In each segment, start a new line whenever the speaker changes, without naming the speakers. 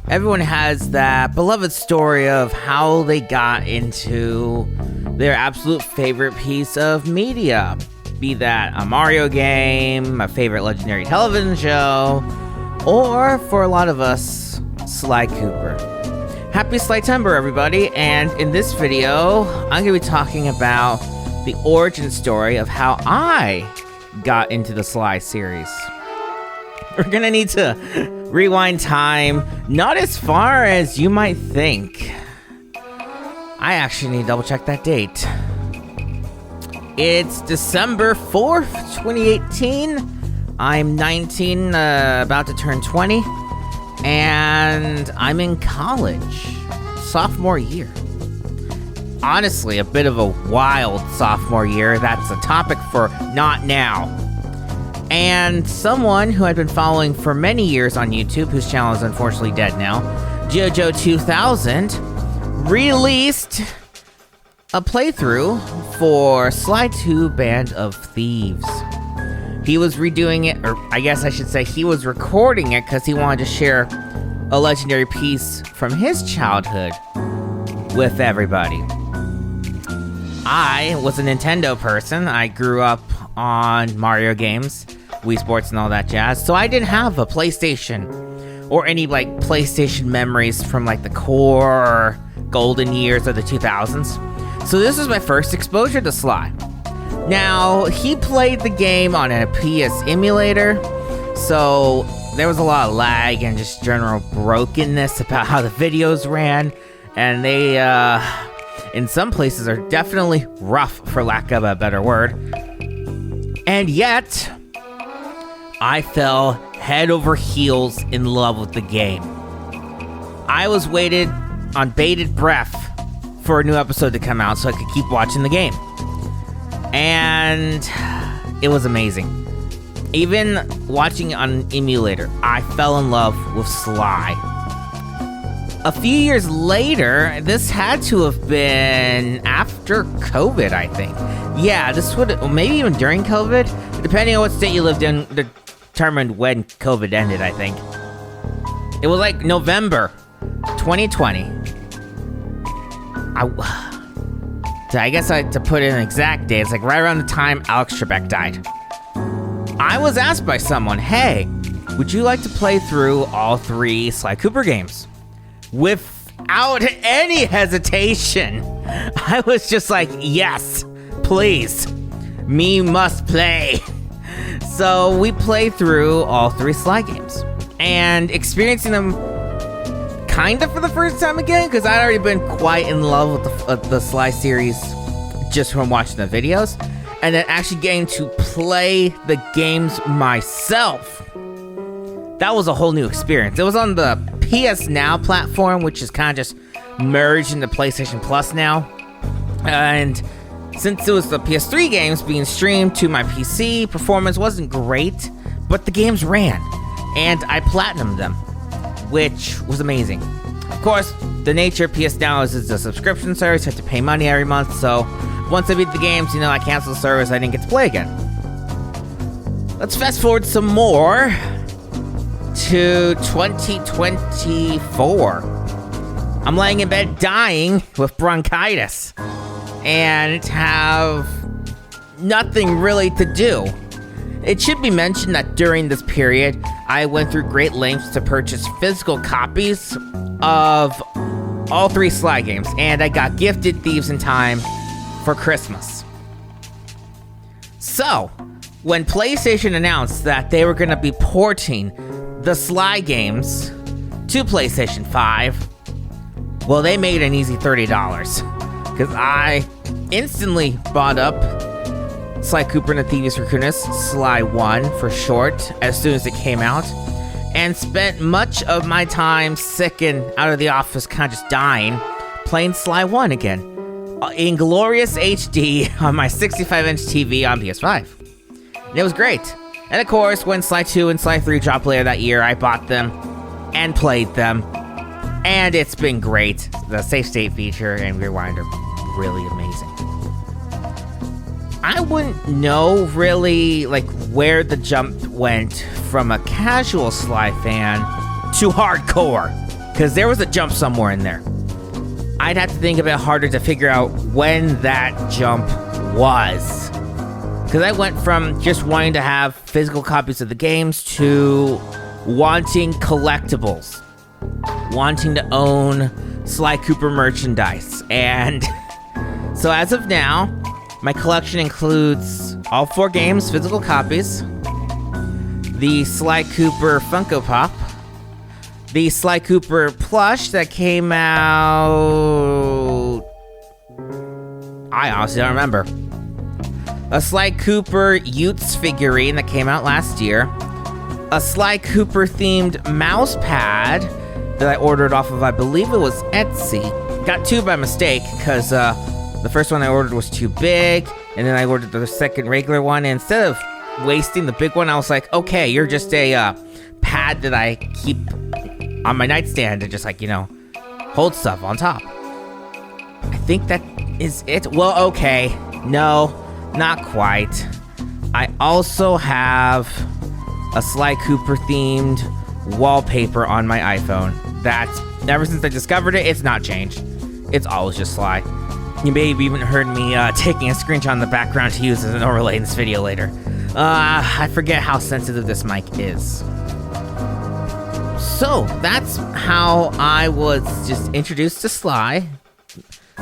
Everyone has that beloved story of how they got into their absolute favorite piece of media. Be that a Mario game, a favorite legendary television show, or for a lot of us, Sly Cooper. Happy Slytember, everybody, and in this video, I'm going to be talking about the origin story of how I got into the Sly series. We're going to need to rewind time, not as far as you might think. I actually need to double check that date. It's December 4th, 2018. I'm 19, about to turn 20, and I'm in college, sophomore year. Honestly, a bit of a wild sophomore year. That's a topic for not now. And someone who I've been following for many years on YouTube, whose channel is unfortunately dead now, JoJo2000, released a playthrough for Sly 2 Band of Thieves. He was redoing it, or I guess I should say he was recording it because he wanted to share a legendary piece from his childhood with everybody. I was a Nintendo person. I grew up on Mario games, Wii Sports and all that jazz, so I didn't have a PlayStation or any PlayStation memories from the core or golden years of the 2000s. So this was my first exposure to Sly. Now, he played the game on a PS emulator, so there was a lot of lag and just general brokenness about how the videos ran, and they, in some places, are definitely rough, for lack of a better word. And yet, I fell head over heels in love with the game. I was waited on bated breath for a new episode to come out so I could keep watching the game. And it was amazing. Even watching it on an emulator, I fell in love with Sly. A few years later, this had to have been after COVID, I think. Yeah, this would, maybe even during COVID, depending on what state you lived in, determined when COVID ended, I think. It was November 2020. I guess to put in an exact date, it's right around the time Alex Trebek died. I was asked by someone, hey, would you like to play through all 3 Sly Cooper games? Without any hesitation, I was just yes, please. Me must play. So we played through all 3 Sly games and experiencing them kind of for the first time again, because I'd already been quite in love with the Sly series just from watching the videos, and then actually getting to play the games myself. That was a whole new experience. It was on the PS Now platform, which is kind of just merged into PlayStation Plus now. And since it was the PS3 games being streamed to my PC, performance wasn't great, but the games ran, and I platinumed them, which was amazing. Of course, the nature of PS Now is it's a subscription service. You have to pay money every month, so once I beat the games, I canceled the service. I didn't get to play again. Let's fast forward some more to 2024. I'm laying in bed dying with bronchitis and have nothing really to do. It should be mentioned that during this period, I went through great lengths to purchase physical copies of all 3 Sly games, and I got gifted Thieves in Time for Christmas. So, when PlayStation announced that they were going to be porting the Sly games to PlayStation 5, well, they made an easy $30, because I instantly bought up Sly Cooper and the Thieves Raccoonus, Sly 1 for short, as soon as it came out, and spent much of my time sick and out of the office, kind of just dying, playing Sly 1 again, in glorious HD on my 65-inch TV on PS5. And it was great. And of course, when Sly 2 and Sly 3 dropped later that year, I bought them and played them, and it's been great. The save state feature and rewind are really amazing. I wouldn't know really where the jump went from a casual Sly fan to hardcore. because there was a jump somewhere in there. I'd have to think a bit harder to figure out when that jump was. Because I went from just wanting to have physical copies of the games to wanting collectibles. Wanting to own Sly Cooper merchandise. And so as of now, my collection includes all 4 games, physical copies, the Sly Cooper Funko Pop, the Sly Cooper plush that came out... I honestly don't remember. A Sly Cooper Utes figurine that came out last year. A Sly Cooper themed mouse pad that I ordered off of, I believe it was Etsy. Got 2 by mistake because the first one I ordered was too big, and then I ordered the second regular one, and instead of wasting the big one, I was like, okay, you're just a pad that I keep on my nightstand and just hold stuff on top. I think that is it. Well, okay. No, not quite. I also have a Sly Cooper themed wallpaper on my iPhone. That's, ever since I discovered it, it's not changed. It's always just Sly. You may have even heard me taking a screenshot in the background to use as an overlay in this video later. I forget how sensitive this mic is. So, that's how I was just introduced to Sly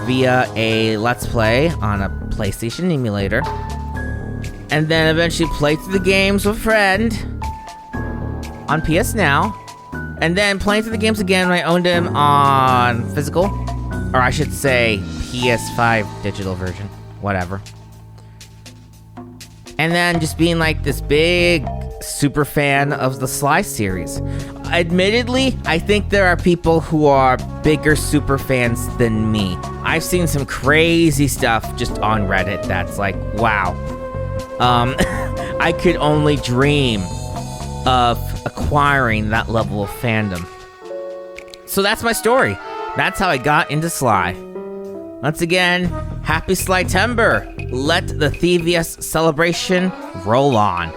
via a Let's Play on a PlayStation emulator. And then eventually played through the games with a friend on PS Now. And then playing through the games again when I owned them on physical. Or I should say PS5 digital version. Whatever. And then just being like this big super fan of the Sly series. Admittedly, I think there are people who are bigger super fans than me. I've seen some crazy stuff just on Reddit that's like, wow. I could only dream of acquiring that level of fandom. So that's my story. That's how I got into Sly. Once again, happy Sly-tember. Let the Thievius celebration roll on.